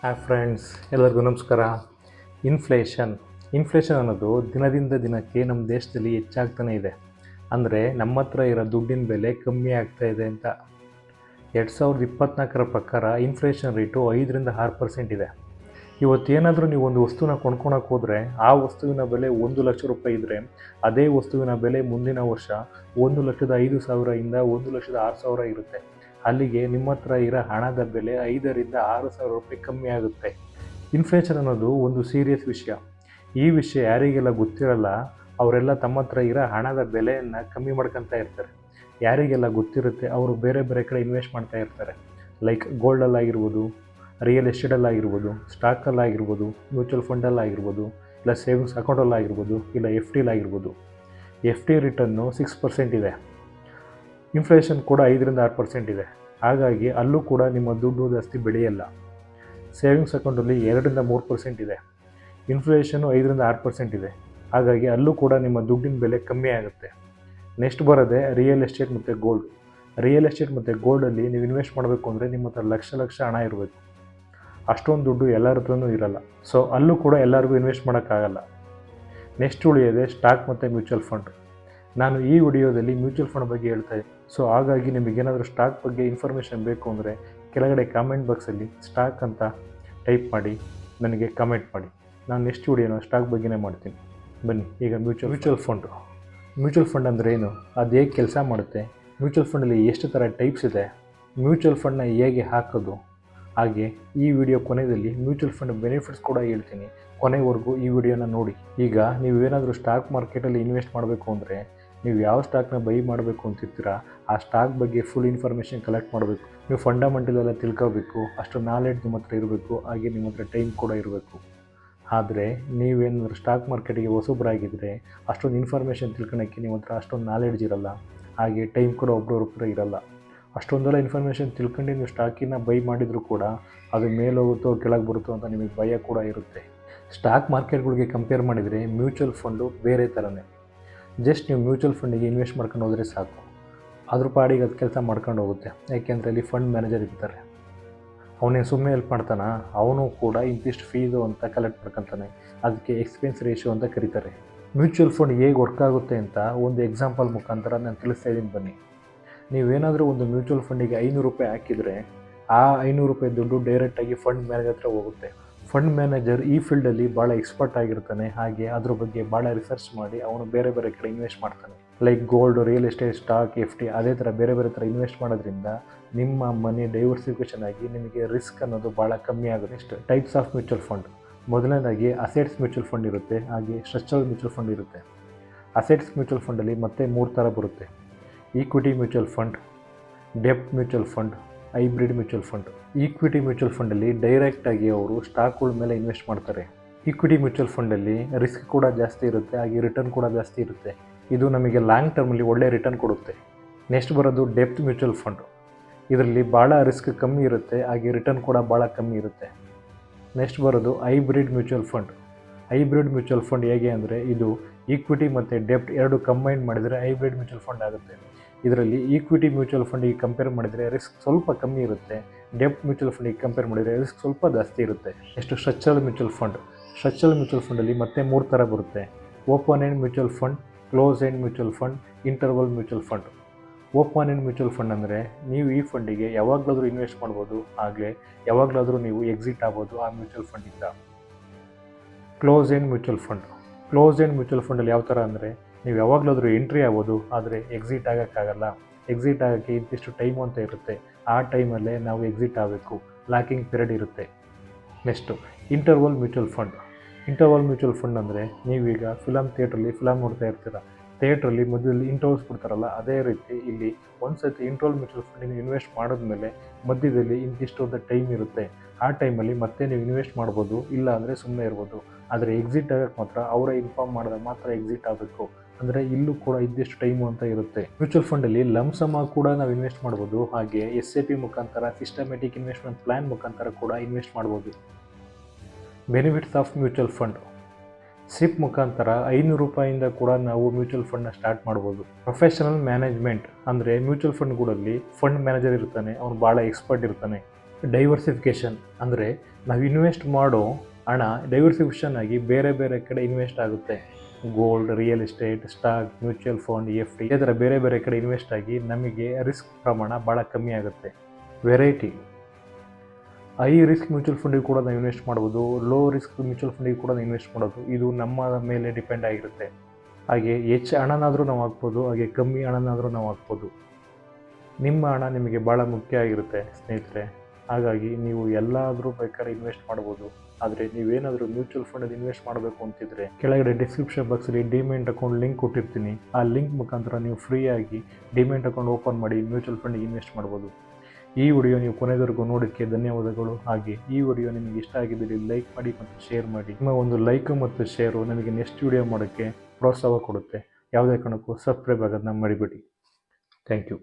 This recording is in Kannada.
ಹಾಯ್ ಫ್ರೆಂಡ್ಸ್, ಎಲ್ಲರಿಗೂ ನಮಸ್ಕಾರ. ಇನ್ಫ್ಲೇಷನ್ ಅನ್ನೋದು ದಿನದಿಂದ ದಿನಕ್ಕೆ ನಮ್ಮ ದೇಶದಲ್ಲಿ ಹೆಚ್ಚಾಗ್ತಾನೆ ಇದೆ. ಅಂದರೆ ನಮ್ಮ ಹತ್ರ ಇರೋ ದುಡ್ಡಿನ ಬೆಲೆ ಕಮ್ಮಿ ಆಗ್ತಾ ಇದೆ ಅಂತ. 2024 ಪ್ರಕಾರ ಇನ್ಫ್ಲೇಷನ್ ರೇಟು 5-6% ಇದೆ. ಇವತ್ತೇನಾದರೂ ನೀವು ಒಂದು ವಸ್ತುನ ಕೊಂಡ್ಕೊಳಕ್ಕೆ ಹೋದರೆ ಆ ವಸ್ತುವಿನ ಬೆಲೆ 1 ಲಕ್ಷ ರೂಪಾಯಿ ಇದ್ದರೆ ಅದೇ ವಸ್ತುವಿನ ಬೆಲೆ ಮುಂದಿನ ವರ್ಷ 1,05,000 1,06,000 ಇರುತ್ತೆ. ಅಲ್ಲಿಗೆ ನಿಮ್ಮ ಹತ್ರ ಇರೋ ಹಣದ ಬೆಲೆ 5,000-6,000 ರೂಪಾಯಿ ಕಮ್ಮಿ ಆಗುತ್ತೆ. ಇನ್ಫ್ಲೇಷನ್ ಅನ್ನೋದು ಒಂದು ಸೀರಿಯಸ್ ವಿಷಯ. ಈ ವಿಷಯ ಯಾರಿಗೆಲ್ಲ ಗೊತ್ತಿರಲ್ಲ ಅವರೆಲ್ಲ ತಮ್ಮ ಹತ್ರ ಇರೋ ಹಣದ ಬೆಲೆಯನ್ನು ಕಮ್ಮಿ ಮಾಡ್ಕೊತಾ ಇರ್ತಾರೆ. ಯಾರಿಗೆಲ್ಲ ಗೊತ್ತಿರುತ್ತೆ ಅವರು ಬೇರೆ ಬೇರೆ ಕಡೆ ಇನ್ವೆಸ್ಟ್ ಮಾಡ್ತಾ ಇರ್ತಾರೆ. ಲೈಕ್ ಗೋಲ್ಡಲ್ಲಾಗಿರ್ಬೋದು, ರಿಯಲ್ ಎಸ್ಟೇಟಲ್ಲಾಗಿರ್ಬೋದು, ಸ್ಟಾಕಲ್ಲಾಗಿರ್ಬೋದು, ಮ್ಯೂಚುವಲ್ ಫಂಡಲ್ಲಾಗಿರ್ಬೋದು, ಇಲ್ಲ ಸೇವಿಂಗ್ಸ್ ಅಕೌಂಟಲ್ಲಾಗಿರ್ಬೋದು, ಇಲ್ಲ FDಲಾಗಿರ್ಬೋದು. FD ರಿಟರ್ನು 6% ಇದೆ. ಇನ್ಫ್ಲೇಷನ್ ಕೂಡ 5-6% ಇದೆ. ಹಾಗಾಗಿ ಅಲ್ಲೂ ಕೂಡ ನಿಮ್ಮ ದುಡ್ಡು ಜಾಸ್ತಿ ಬೆಳೆಯಲ್ಲ. ಸೇವಿಂಗ್ಸ್ ಅಕೌಂಟಲ್ಲಿ 2-3% ಇದೆ. ಇನ್ಫ್ಲೇಷನು 5-6% ಇದೆ. ಹಾಗಾಗಿ ಅಲ್ಲೂ ಕೂಡ ನಿಮ್ಮ ದುಡ್ಡಿನ ಬೆಲೆ ಕಮ್ಮಿ ಆಗುತ್ತೆ. ನೆಕ್ಸ್ಟ್ ಬರೋದೇ ರಿಯಲ್ ಎಸ್ಟೇಟ್ ಮತ್ತು ಗೋಲ್ಡ್. ರಿಯಲ್ ಎಸ್ಟೇಟ್ ಮತ್ತು ಗೋಲ್ಡಲ್ಲಿ ನೀವು ಇನ್ವೆಸ್ಟ್ ಮಾಡಬೇಕು ಅಂದರೆ ನಿಮ್ಮ ಹತ್ರ ಲಕ್ಷ ಹಣ ಇರಬೇಕು. ಅಷ್ಟೊಂದು ದುಡ್ಡು ಎಲ್ಲರ ಹತ್ರನೂ ಇರಲ್ಲ. ಸೊ ಅಲ್ಲೂ ಕೂಡ ಎಲ್ಲರಿಗೂ ಇನ್ವೆಸ್ಟ್ ಮಾಡೋಕ್ಕಾಗಲ್ಲ. ನೆಕ್ಸ್ಟ್ ಉಳಿಯೋದೆ ಸ್ಟಾಕ್ ಮತ್ತು ಮ್ಯೂಚುವಲ್ ಫಂಡ್. ನಾನು ಈ ವಿಡಿಯೋದಲ್ಲಿ ಮ್ಯೂಚುವಲ್ ಫಂಡ್ ಬಗ್ಗೆ ಹೇಳ್ತಾ ಇದ್ದೀನಿ. ಸೊ ಹಾಗಾಗಿ ನಿಮಗೇನಾದರೂ ಸ್ಟಾಕ್ ಬಗ್ಗೆ ಇನ್ಫಾರ್ಮೇಷನ್ ಬೇಕು ಅಂದರೆ ಕೆಳಗಡೆ ಕಾಮೆಂಟ್ ಬಾಕ್ಸಲ್ಲಿ ಸ್ಟಾಕ್ ಅಂತ ಟೈಪ್ ಮಾಡಿ ನನಗೆ ಕಮೆಂಟ್ ಮಾಡಿ. ನಾನು ನೆಕ್ಸ್ಟ್ ವಿಡಿಯೋನ ಸ್ಟಾಕ್ ಬಗ್ಗೆನೇ ಮಾಡ್ತೀನಿ. ಬನ್ನಿ ಈಗ ಮ್ಯೂಚುವಲ್ ಫಂಡ್ ಅಂದರೆ ಏನು, ಅದು ಹೇಗೆ ಕೆಲಸ ಮಾಡುತ್ತೆ, ಮ್ಯೂಚುವಲ್ ಫಂಡಲ್ಲಿ ಎಷ್ಟು ಥರ ಟೈಪ್ಸ್ ಇದೆ, ಮ್ಯೂಚುವಲ್ ಫಂಡ್ನ ಹೇಗೆ ಹಾಕೋದು, ಹಾಗೆ ಈ ವಿಡಿಯೋ ಕೊನೆಯಲ್ಲಿ ಮ್ಯೂಚುವಲ್ ಫಂಡ್ ಬೆನಿಫಿಟ್ಸ್ ಕೂಡ ಹೇಳ್ತೀನಿ. ಕೊನೆವರೆಗೂ ಈ ವಿಡಿಯೋನ ನೋಡಿ. ಈಗ ನೀವೇನಾದರೂ ಸ್ಟಾಕ್ ಮಾರ್ಕೆಟಲ್ಲಿ ಇನ್ವೆಸ್ಟ್ ಮಾಡಬೇಕು ಅಂದರೆ ನೀವು ಯಾವ ಸ್ಟಾಕ್ನ ಬೈ ಮಾಡಬೇಕು ಅಂತಿರ್ತೀರ ಆ ಸ್ಟಾಕ್ ಬಗ್ಗೆ ಫುಲ್ ಇನ್ಫಾರ್ಮೇಷನ್ ಕಲೆಕ್ಟ್ ಮಾಡಬೇಕು. ನೀವು ಫಂಡಮೆಂಟಲ್ ಎಲ್ಲ ತಿಳ್ಕೋಬೇಕು. ಅಷ್ಟು ನಾಲೆಡ್ಜ್ ನಿಮ್ಮ ಹತ್ರ ಇರಬೇಕು. ಹಾಗೆ ನಿಮ್ಮ ಹತ್ರ ಟೈಮ್ ಕೂಡ ಇರಬೇಕು. ಆದರೆ ನೀವೇನಾದರೂ ಸ್ಟಾಕ್ ಮಾರ್ಕೆಟಿಗೆ ಹೊಸಬ್ರಾಗಿದ್ದರೆ ಅಷ್ಟೊಂದು ಇನ್ಫಾರ್ಮೇಷನ್ ತಿಳ್ಕೊಳಕ್ಕೆ ನಿಮ್ಮ ಹತ್ರ ಅಷ್ಟೊಂದು ನಾಲೆಡ್ಜ್ ಇರಲ್ಲ. ಹಾಗೆ ಟೈಮ್ ಕೂಡ ಒಬ್ಬರೊಬ್ಬರು ಇರಲ್ಲ. ಅಷ್ಟೊಂದೆಲ್ಲ ಇನ್ಫಾರ್ಮೇಷನ್ ತಿಳ್ಕೊಂಡು ನೀವು ಸ್ಟಾಕಿನ ಬೈ ಮಾಡಿದರೂ ಕೂಡ ಅದು ಮೇಲೆ ಹೋಗುತ್ತೋ ಕೆಳಗೆ ಬರುತ್ತೋ ಅಂತ ನಿಮಗೆ ಭಯ ಕೂಡ ಇರುತ್ತೆ. ಸ್ಟಾಕ್ ಮಾರ್ಕೆಟ್ಗಳಿಗೆ ಕಂಪೇರ್ ಮಾಡಿದರೆ ಮ್ಯೂಚುವಲ್ ಫಂಡು ಬೇರೆ ಥರನೇ. ಜಸ್ಟ್ ನೀವು ಮ್ಯೂಚುವಲ್ ಫಂಡಿಗೆ ಇನ್ವೆಸ್ಟ್ ಮಾಡ್ಕೊಂಡು ಹೋದರೆ ಸಾಕು, ಅದ್ರ ಪಾಡಿಗೆ ಅದು ಕೆಲಸ ಮಾಡ್ಕೊಂಡು ಹೋಗುತ್ತೆ. ಯಾಕೆಂದರೆ ಅಲ್ಲಿ ಫಂಡ್ ಮ್ಯಾನೇಜರ್ ಇರ್ತಾರೆ. ಅವನೇನು ಸುಮ್ಮನೆ ಹೆಲ್ಪ್ ಮಾಡ್ತಾನೆ, ಅವನು ಕೂಡ ಇಂತಿಷ್ಟು ಫೀಸು ಅಂತ ಕಲೆಕ್ಟ್ ಮಾಡ್ಕೊತಾನೆ. ಅದಕ್ಕೆ ಎಕ್ಸ್ಪೆನ್ಸ್ ರೇಷಿಯೋ ಅಂತ ಕರೀತಾರೆ. ಮ್ಯೂಚುವಲ್ ಫಂಡ್ ಹೇಗೆ ವರ್ಕ್ ಆಗುತ್ತೆ ಅಂತ ಒಂದು ಎಕ್ಸಾಂಪಲ್ ಮುಖಾಂತರ ನಾನು ತಿಳಿಸ್ತಾ ಇದ್ದೀನಿ ಬನ್ನಿ. ನೀವೇನಾದರೂ ಒಂದು ಮ್ಯೂಚುವಲ್ ಫಂಡಿಗೆ 500 ರೂಪಾಯಿ ಹಾಕಿದರೆ ಆ 500 ರೂಪಾಯಿ ದುಡ್ಡು ಡೈರೆಕ್ಟಾಗಿ ಫಂಡ್ ಮ್ಯಾನೇಜರ್ ಹತ್ರ ಹೋಗುತ್ತೆ. ಫಂಡ್ ಮ್ಯಾನೇಜರ್ ಈ ಫೀಲ್ಡಲ್ಲಿ ಭಾಳ ಎಕ್ಸ್ಪರ್ಟ್ ಆಗಿರ್ತಾನೆ. ಹಾಗೆ ಅದ್ರ ಬಗ್ಗೆ ಭಾಳ ರಿಸರ್ಚ್ ಮಾಡಿ ಅವನು ಬೇರೆ ಬೇರೆ ಕಡೆ ಇನ್ವೆಸ್ಟ್ ಮಾಡ್ತಾನೆ. Like gold, real estate, stock, FD ಅದೇ ಥರ ಬೇರೆ ಬೇರೆ ಥರ ಇನ್ವೆಸ್ಟ್ ಮಾಡೋದ್ರಿಂದ ನಿಮ್ಮ ಮನಿ ಡೈವರ್ಸಿಫಿಕೇಷನ್ ಆಗಿ ನಿಮಗೆ ರಿಸ್ಕ್ ಅನ್ನೋದು ಭಾಳ ಕಮ್ಮಿ ಆಗುತ್ತೆ. Next types of mutual fund. ಮೊದಲನೇದಾಗಿ ಅಸೆಟ್ಸ್ ಮ್ಯೂಚುವಲ್ ಫಂಡ್ ಇರುತ್ತೆ, ಹಾಗೆ ಸ್ಟ್ರಕ್ಚರಲ್ ಮ್ಯೂಚುವಲ್ ಫಂಡ್ ಇರುತ್ತೆ. ಅಸೆಟ್ಸ್ ಮ್ಯೂಚುವಲ್ ಫಂಡಲ್ಲಿ ಮತ್ತೆ 3 ಥರ ಬರುತ್ತೆ: ಈಕ್ವಿಟಿ ಮ್ಯೂಚುವಲ್ ಫಂಡ್, ಡೆಬ್ಟ್ mutual fund, hybrid mutual fund. Equity mutual ಫಂಡಲ್ಲಿ ಡೈರೆಕ್ಟಾಗಿ ಅವರು ಸ್ಟಾಕ್ಗಳ ಮೇಲೆ ಇನ್ವೆಸ್ಟ್ ಮಾಡ್ತಾರೆ. ಈಕ್ವಿಟಿ ಮ್ಯೂಚುವಲ್ ಫಂಡಲ್ಲಿ ರಿಸ್ಕ್ ಕೂಡ ಜಾಸ್ತಿ ಇರುತ್ತೆ, ಹಾಗೆ ರಿಟರ್ನ್ ಕೂಡ ಜಾಸ್ತಿ ಇರುತ್ತೆ. ಇದು ನಮಗೆ ಲಾಂಗ್ ಟರ್ಮಲ್ಲಿ ಒಳ್ಳೆ ರಿಟರ್ನ್ ಕೊಡುತ್ತೆ. ನೆಕ್ಸ್ಟ್ ಬರೋದು ಡೆಬ್ಟ್ ಮ್ಯೂಚುವಲ್ ಫಂಡ್. ಇದರಲ್ಲಿ ಭಾಳ ರಿಸ್ಕ್ ಕಮ್ಮಿ ಇರುತ್ತೆ, ಹಾಗೆ ರಿಟರ್ನ್ ಕೂಡ ಭಾಳ ಕಮ್ಮಿ ಇರುತ್ತೆ. ನೆಕ್ಸ್ಟ್ ಬರೋದು hybrid mutual fund. Hybrid mutual fund ಹೇಗೆ ಅಂದರೆ ಇದು ಈಕ್ವಿಟಿ ಮತ್ತು ಡೆಬ್ಟ್ ಎರಡು ಕಂಬೈನ್ ಮಾಡಿದರೆ ಹೈಬ್ರಿಡ್ ಮ್ಯೂಚುವಲ್ ಫಂಡ್ ಆಗುತ್ತೆ. ಇದರಲ್ಲಿ ಈಕ್ವಿಟಿ ಮ್ಯೂಚುವಲ್ ಫಂಡಿಗೆ ಕಂಪೇರ್ ಮಾಡಿದರೆ ರಿಸ್ಕ್ ಸ್ವಲ್ಪ ಕಮ್ಮಿ ಇರುತ್ತೆ, ಡೆಬ್ಟ್ ಮ್ಯೂಚುವಲ್ ಫಂಡಿಗೆ ಕಂಪೇರ್ ಮಾಡಿದರೆ ರಿಸ್ಕ್ ಸ್ವಲ್ಪ ಜಾಸ್ತಿ ಇರುತ್ತೆ. Next structural mutual fund. Structural mutual ಫಂಡಲ್ಲಿ ಮತ್ತೆ 3 ಥರ ಬರುತ್ತೆ: open end mutual fund, close end mutual fund, interval mutual fund. Open end mutual fund ಅಂದರೆ ನೀವು ಈ ಫಂಡಿಗೆ ಯಾವಾಗಲಾದರೂ ಇನ್ವೆಸ್ಟ್ ಮಾಡ್ಬೋದು, ಹಾಗೆ ಯಾವಾಗಲಾದರೂ ನೀವು ಎಕ್ಸಿಟ್ ಆಗ್ಬೋದು ಆ ಮ್ಯೂಚುವಲ್ ಫಂಡಿಂದ. Close end mutual fund. Close end mutual ಫಂಡಲ್ಲಿ ಯಾವ ಥರ ಅಂದರೆ ನೀವು ಯಾವಾಗಲಾದರೂ ಎಂಟ್ರಿ ಆಗ್ಬೋದು, ಆದರೆ ಎಕ್ಸಿಟ್ ಆಗೋಕ್ಕಾಗಲ್ಲ. ಎಕ್ಸಿಟ್ ಆಗೋಕ್ಕೆ ಇಂತಿಷ್ಟು ಟೈಮು ಅಂತ ಇರುತ್ತೆ. ಆ ಟೈಮಲ್ಲೇ ನಾವು ಎಕ್ಸಿಟ್ ಆಗಬೇಕು. ಲಾಕಿಂಗ್ ಪೀರಿಯಡ್ ಇರುತ್ತೆ. Next interval mutual fund. Interval mutual fund ಅಂದರೆ ನೀವೀಗ ಥಿಯೇಟ್ರಲ್ಲಿ ಫಿಲಮ್ ನೋಡ್ತಾ ಇರ್ತೀರ. ಥಿಯೇಟ್ರಲ್ಲಿ ಮಧ್ಯದಲ್ಲಿ ಇಂಟರ್ವಲ್ಸ್ ಕೊಡ್ತಾರಲ್ಲ, ಅದೇ ರೀತಿ ಇಲ್ಲಿ ಒಂದು ಸತಿ ಇಂಟರ್ವಲ್ ಮ್ಯೂಚುವಲ್ ಫಂಡಿನ ಇನ್ವೆಸ್ಟ್ ಮಾಡಿದ್ಮೇಲೆ ಮಧ್ಯದಲ್ಲಿ ಇಂತಿಷ್ಟು ಅಂತ ಟೈಮ್ ಇರುತ್ತೆ. ಆ ಟೈಮಲ್ಲಿ ಮತ್ತೆ ನೀವು ಇನ್ವೆಸ್ಟ್ ಮಾಡ್ಬೋದು, ಇಲ್ಲ ಅಂದರೆ ಸುಮ್ಮನೆ ಇರ್ಬೋದು. ಆದರೆ ಎಕ್ಸಿಟ್ ಆಗೋಕ್ಕೆ ಮಾತ್ರ ಅವರೇ ಇನ್ಫಾರ್ಮ್ ಮಾಡಿದಾಗ ಮಾತ್ರ ಎಕ್ಸಿಟ್ ಆಗಬೇಕು. ಅಂದರೆ ಇಲ್ಲೂ ಕೂಡ ಇದ್ದಿಷ್ಟು ಟೈಮು ಅಂತ ಇರುತ್ತೆ. ಮ್ಯೂಚುವಲ್ ಫಂಡಲ್ಲಿ ಲಂಸಮ ಕೂಡ ನಾವು ಇನ್ವೆಸ್ಟ್ ಮಾಡ್ಬೋದು, ಹಾಗೆ SIP ಮುಖಾಂತರ ಸಿಸ್ಟಮೆಟಿಕ್ ಇನ್ವೆಸ್ಟ್ಮೆಂಟ್ ಪ್ಲ್ಯಾನ್ ಮುಖಾಂತರ ಕೂಡ ಇನ್ವೆಸ್ಟ್ ಮಾಡ್ಬೋದು. Benefits of mutual fund. SIP ಮುಖಾಂತರ 500 ರೂಪಾಯಿಂದ ಕೂಡ ನಾವು ಮ್ಯೂಚುವಲ್ ಫಂಡ್ನ ಸ್ಟಾರ್ಟ್ ಮಾಡ್ಬೋದು. ಪ್ರೊಫೆಷನಲ್ ಮ್ಯಾನೇಜ್ಮೆಂಟ್ ಅಂದರೆ ಮ್ಯೂಚುವಲ್ ಫಂಡ್ಗಳಲ್ಲಿ ಫಂಡ್ ಮ್ಯಾನೇಜರ್ ಇರ್ತಾನೆ, ಅವನು ಭಾಳ ಎಕ್ಸ್ಪರ್ಟ್ ಇರ್ತಾನೆ. ಡೈವರ್ಸಿಫಿಕೇಷನ್ ಅಂದರೆ ನಾವು ಇನ್ವೆಸ್ಟ್ ಮಾಡೋ ಹಣ ಡೈವರ್ಸಿಫಿಕೇಷನ್ ಆಗಿ ಬೇರೆ ಬೇರೆ ಕಡೆ ಇನ್ವೆಸ್ಟ್ ಆಗುತ್ತೆ. Gold, real estate, stock, mutual fund, FD ಇದೇ ಥರ ಬೇರೆ ಬೇರೆ ಕಡೆ ಇನ್ವೆಸ್ಟ್ ಆಗಿ ನಮಗೆ ರಿಸ್ಕ್ ಪ್ರಮಾಣ ಭಾಳ ಕಮ್ಮಿ ಆಗುತ್ತೆ. ವೆರೈಟಿ, ಹೈ ರಿಸ್ಕ್ ಮ್ಯೂಚುವಲ್ ಫಂಡಿಗೆ ಕೂಡ ನಾವು ಇನ್ವೆಸ್ಟ್ ಮಾಡ್ಬೋದು, ಲೋ ರಿಸ್ಕ್ ಮ್ಯೂಚುವಲ್ ಫಂಡಿಗೆ ಕೂಡ ನಾವು ಇನ್ವೆಸ್ಟ್ ಮಾಡೋದು, ಇದು ನಮ್ಮ ಮೇಲೆ ಡಿಪೆಂಡ್ ಆಗಿರುತ್ತೆ. ಹಾಗೆ ಹೆಚ್ಚು ಹಣನಾದರೂ ನಾವು ಹಾಕ್ಬೋದು, ಹಾಗೆ ಕಮ್ಮಿ ಹಣನಾದರೂ ನಾವು ಹಾಕ್ಬೋದು. ನಿಮ್ಮ ಹಣ ನಿಮಗೆ ಭಾಳ ಮುಖ್ಯ ಆಗಿರುತ್ತೆ ಸ್ನೇಹಿತರೆ. ಹಾಗಾಗಿ ನೀವು ಎಲ್ಲಾದರೂ ಬೇಕಾದ್ರೆ ಇನ್ವೆಸ್ಟ್ ಮಾಡ್ಬೋದು. ಆದರೆ ನೀವೇನಾದರೂ ಮ್ಯೂಚುವಲ್ ಫಂಡಲ್ಲಿ ಇನ್ವೆಸ್ಟ್ ಮಾಡಬೇಕು ಅಂತಿದ್ರೆ ಕೆಳಗಡೆ ಡಿಸ್ಕ್ರಿಪ್ಷನ್ ಬಾಕ್ಸಲ್ಲಿ ಡಿಮ್ಯಾಟ್ ಅಕೌಂಟ್ ಲಿಂಕ್ ಕೊಟ್ಟಿರ್ತೀನಿ. ಆ ಲಿಂಕ್ ಮುಖಾಂತರ ನೀವು ಫ್ರೀಯಾಗಿ ಡಿಮ್ಯಾಟ್ ಅಕೌಂಟ್ ಓಪನ್ ಮಾಡಿ ಮ್ಯೂಚುವಲ್ ಫಂಡಿಗೆ ಇನ್ವೆಸ್ಟ್ ಮಾಡ್ಬೋದು. ಈ ವಿಡಿಯೋ ನೀವು ಕೊನೆವರೆಗೂ ನೋಡೋದಕ್ಕೆ ಧನ್ಯವಾದಗಳು. ಹಾಗೆ ಈ ವಿಡಿಯೋ ನಿಮಗೆ ಇಷ್ಟ ಆಗಿದ್ದಲ್ಲಿ ಲೈಕ್ ಮಾಡಿ ಮತ್ತು ಶೇರ್ ಮಾಡಿ. ನಿಮ್ಮ ಒಂದು ಲೈಕ್ ಮತ್ತು ಶೇರು ನಮಗೆ ನೆಕ್ಸ್ಟ್ ವಿಡಿಯೋ ಮಾಡೋಕ್ಕೆ ಪ್ರೋತ್ಸಾಹ ಕೊಡುತ್ತೆ. ಯಾವುದೇ ಕಾರಣಕ್ಕೂ ಸಬ್ಸ್ಕ್ರೈಬ್ ಆಗೋದನ್ನ ಮರಿಬೇಡಿ. Thank you.